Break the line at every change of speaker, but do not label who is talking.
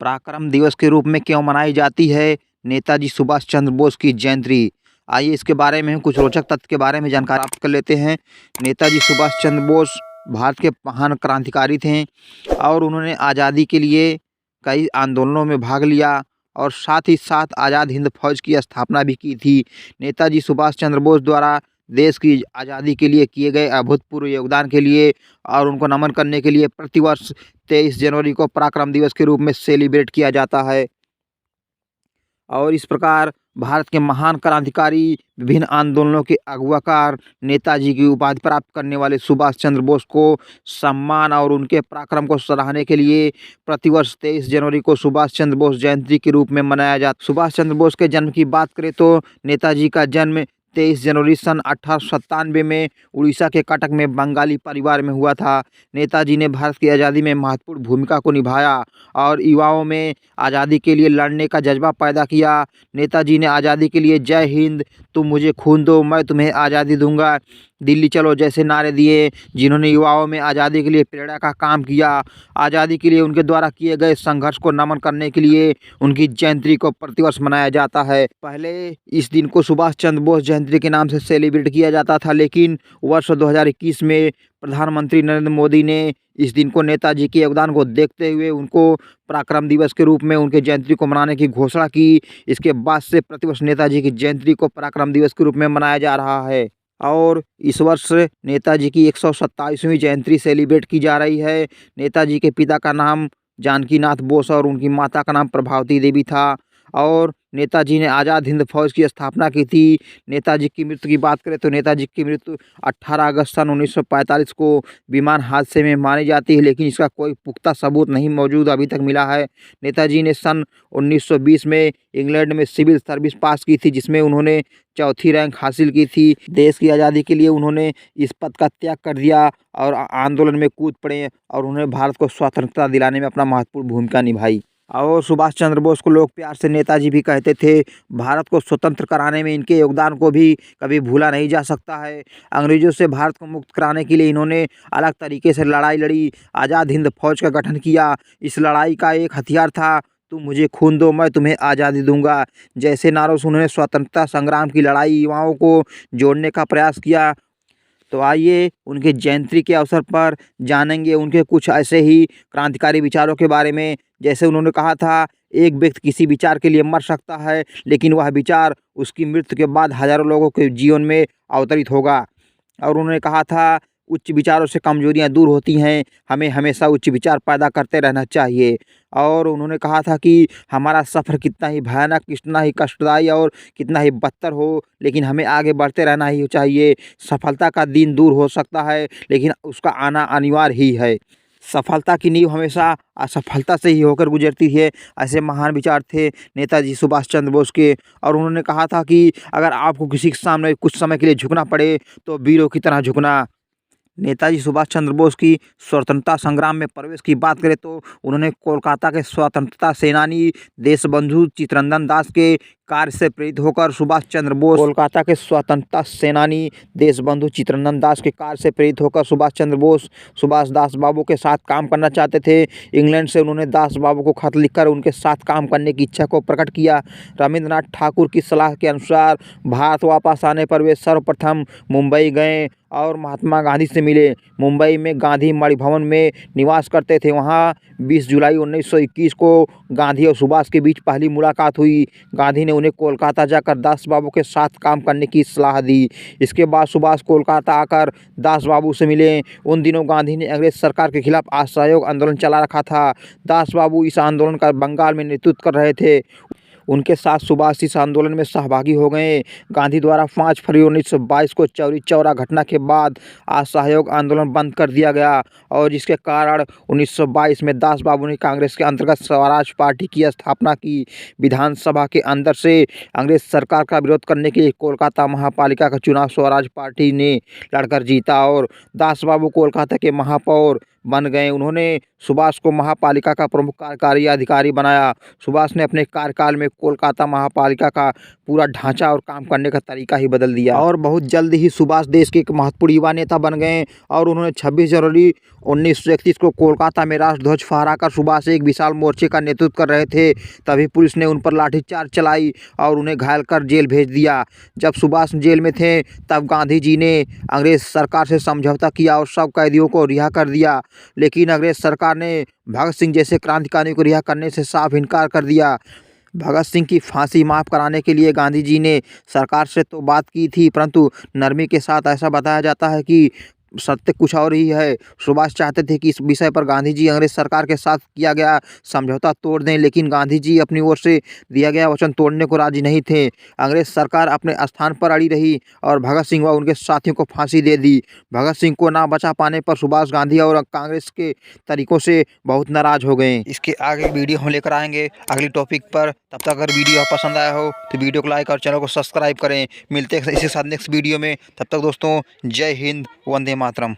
पराक्रम दिवस के रूप में क्यों मनाई जाती है नेताजी सुभाष चंद्र बोस की जयंती। आइए इसके बारे में हम कुछ रोचक तथ्य के बारे में जानकारी प्राप्त कर लेते हैं। नेताजी सुभाष चंद्र बोस भारत के महान क्रांतिकारी थे और उन्होंने आज़ादी के लिए कई आंदोलनों में भाग लिया और साथ ही साथ आज़ाद हिंद फौज की स्थापना भी की थी। नेताजी सुभाष चंद्र बोस द्वारा देश की आज़ादी के लिए किए गए अभूतपूर्व योगदान के लिए और उनको नमन करने के लिए प्रतिवर्ष 23 जनवरी को पराक्रम दिवस के रूप में सेलिब्रेट किया जाता है। और इस प्रकार भारत के महान क्रांतिकारी, विभिन्न आंदोलनों के अगुवाकार, नेताजी की उपाधि प्राप्त करने वाले सुभाष चंद्र बोस को सम्मान और उनके पराक्रम को सराहने के लिए प्रतिवर्ष 23 जनवरी को सुभाष चंद्र बोस जयंती के रूप में मनाया जाता। सुभाष चंद्र बोस के जन्म की बात करें तो नेताजी का जन्म 23 जनवरी सन 1897 में उड़ीसा के कटक में बंगाली परिवार में हुआ था। नेताजी ने भारत की आज़ादी में महत्वपूर्ण भूमिका को निभाया और युवाओं में आज़ादी के लिए लड़ने का जज्बा पैदा किया। नेताजी ने आज़ादी के लिए जय हिंद, तुम मुझे खून दो मैं तुम्हें आज़ादी दूंगा, दिल्ली चलो जैसे नारे दिए, जिन्होंने युवाओं में आज़ादी के लिए प्रेरणा का काम किया। आज़ादी के लिए उनके द्वारा किए गए संघर्ष को नमन करने के लिए उनकी जयंती को प्रतिवर्ष मनाया जाता है। पहले इस दिन को सुभाष चंद्र बोस जयंती के नाम से सेलिब्रेट किया जाता था, लेकिन वर्ष 2021 में प्रधानमंत्री नरेंद्र मोदी ने इस दिन को नेताजी के योगदान को देखते हुए उनको पराक्रम दिवस के रूप में उनके जयंती को मनाने की घोषणा की। इसके बाद से प्रतिवर्ष नेताजी की जयंती को पराक्रम दिवस के रूप में मनाया जा रहा है और इस वर्ष नेताजी की 127वीं जयंती सेलिब्रेट की जा रही है। नेताजी के पिता का नाम जानकीनाथ बोस और उनकी माता का नाम प्रभावती देवी था और नेताजी ने आज़ाद हिंद फौज की स्थापना की थी। नेताजी की मृत्यु की बात करें तो नेताजी की मृत्यु 18 अगस्त सन 1945 को विमान हादसे में मानी जाती है, लेकिन इसका कोई पुख्ता सबूत नहीं मौजूद अभी तक मिला है। नेताजी ने सन 1920 में इंग्लैंड में सिविल सर्विस पास की थी, जिसमें उन्होंने चौथी रैंक हासिल की थी। देश की आज़ादी के लिए उन्होंने इस पद का त्याग कर दिया और आंदोलन में कूद पड़े और उन्होंने भारत को स्वतंत्रता दिलाने में अपना महत्वपूर्ण भूमिका निभाई। और सुभाष चंद्र बोस को लोग प्यार से नेताजी भी कहते थे। भारत को स्वतंत्र कराने में इनके योगदान को भी कभी भूला नहीं जा सकता है। अंग्रेजों से भारत को मुक्त कराने के लिए इन्होंने अलग तरीके से लड़ाई लड़ी, आज़ाद हिंद फौज का गठन किया। इस लड़ाई का एक हथियार था तुम मुझे खून दो मैं तुम्हें आज़ादी दूंगा जैसे नारों से उन्होंने स्वतंत्रता संग्राम की लड़ाई युवाओं को जोड़ने का प्रयास किया। तो आइए उनके जयंती के अवसर पर जानेंगे उनके कुछ ऐसे ही क्रांतिकारी विचारों के बारे में। जैसे उन्होंने कहा था, एक व्यक्ति किसी विचार के लिए मर सकता है, लेकिन वह विचार उसकी मृत्यु के बाद हजारों लोगों के जीवन में अवतरित होगा। और उन्होंने कहा था, उच्च विचारों से कमजोरियां दूर होती हैं, हमें हमेशा उच्च विचार पैदा करते रहना चाहिए। और उन्होंने कहा था कि हमारा सफ़र कितना ही भयानक, कितना ही कष्टदायी और कितना ही बदतर हो, लेकिन हमें आगे बढ़ते रहना ही चाहिए। सफलता का दिन दूर हो सकता है, लेकिन उसका आना अनिवार्य ही है। सफलता की नींव हमेशा असफलता से ही होकर गुजरती है। ऐसे महान विचार थे नेताजी सुभाष चंद्र बोस के। और उन्होंने कहा था कि अगर आपको किसी के सामने कुछ समय के लिए झुकना पड़े तो वीरों की तरह झुकना। नेताजी सुभाष चंद्र बोस की स्वतंत्रता संग्राम में प्रवेश की बात करें तो उन्होंने कोलकाता के स्वतंत्रता सेनानी देशबंधु चित्तरंजन दास के कार्य से प्रेरित होकर सुभाष चंद्र बोस कोलकाता के स्वतंत्रता सेनानी देशबंधु चित्तरंजन दास के कार्य से प्रेरित होकर सुभाष चंद्र बोस सुभाष दास बाबू के साथ काम करना चाहते थे। इंग्लैंड से उन्होंने दास बाबू को खत लिखकर उनके साथ काम करने की इच्छा को प्रकट किया। रविंद्रनाथ ठाकुर की सलाह के अनुसार भारत वापस आने पर वे सर्वप्रथम मुंबई गए और महात्मा गांधी से मिले। मुंबई में गांधी मणि भवन में निवास करते थे। वहां 20 जुलाई 1921 को गांधी और सुभाष के बीच पहली मुलाकात हुई। गांधी ने उन्हें कोलकाता जाकर दास बाबू के साथ काम करने की सलाह दी। इसके बाद सुभाष कोलकाता आकर दास बाबू से मिले। उन दिनों गांधी ने अंग्रेज सरकार के खिलाफ असहयोग आंदोलन चला रखा था। दास बाबू इस आंदोलन का बंगाल में नेतृत्व कर रहे थे। उनके साथ सुभाष इस आंदोलन में सहभागी हो गए। गांधी द्वारा 5 फरवरी 1922 को चौरी चौरा घटना के बाद असहयोग आंदोलन बंद कर दिया गया और जिसके कारण 1922 में दास बाबू ने कांग्रेस के अंतर्गत स्वराज पार्टी की स्थापना की। विधानसभा के अंदर से अंग्रेज सरकार का विरोध करने के लिए कोलकाता महापालिका का चुनाव स्वराज पार्टी ने लड़कर जीता और दास बाबू कोलकाता के महापौर बन गए। उन्होंने सुभाष को महापालिका का प्रमुख कार्यकारी अधिकारी बनाया। सुभाष ने अपने कार्यकाल में कोलकाता महापालिका का पूरा ढांचा और काम करने का तरीका ही बदल दिया और बहुत जल्द ही सुभाष देश के एक महत्वपूर्ण युवा नेता बन गए और उन्होंने 26 जनवरी 1931 को कोलकाता में राष्ट्रध्वज फहराकर सुभाष एक विशाल मोर्चे का नेतृत्व कर रहे थे। तभी पुलिस ने उन पर लाठीचार्ज चलाई और उन्हें घायल कर जेल भेज दिया। जब सुभाष जेल में थे तब गांधी जी ने अंग्रेज सरकार से समझौता किया और सब कैदियों को रिहा कर दिया, लेकिन अंग्रेज सरकार ने भगत सिंह जैसे क्रांतिकारियों को रिहा करने से साफ इनकार कर दिया। भगत सिंह की फांसी माफ़ कराने के लिए गांधी जी ने सरकार से तो बात की थी, परंतु नरमी के साथ ऐसा बताया जाता है कि सत्य कुछ और ही है। सुभाष चाहते थे कि इस विषय पर गांधी जी अंग्रेज सरकार के साथ किया गया समझौता तोड़ दें, लेकिन गांधी जी अपनी ओर से दिया गया वचन तोड़ने को राजी नहीं थे। अंग्रेज सरकार अपने स्थान पर अड़ी रही और भगत सिंह व उनके साथियों को फांसी दे दी। भगत सिंह को ना बचा पाने पर सुभाष गांधी और कांग्रेस के तरीकों से बहुत नाराज हो गए। इसके आगे वीडियो हम लेकर आएंगे अगली टॉपिक पर। तब तक अगर वीडियो पसंद आया हो तो वीडियो को लाइक और चैनल को सब्सक्राइब करें। मिलते हैं इसी साथ नेक्स्ट वीडियो में। तब तक दोस्तों, जय हिंद, वंदे मातरम।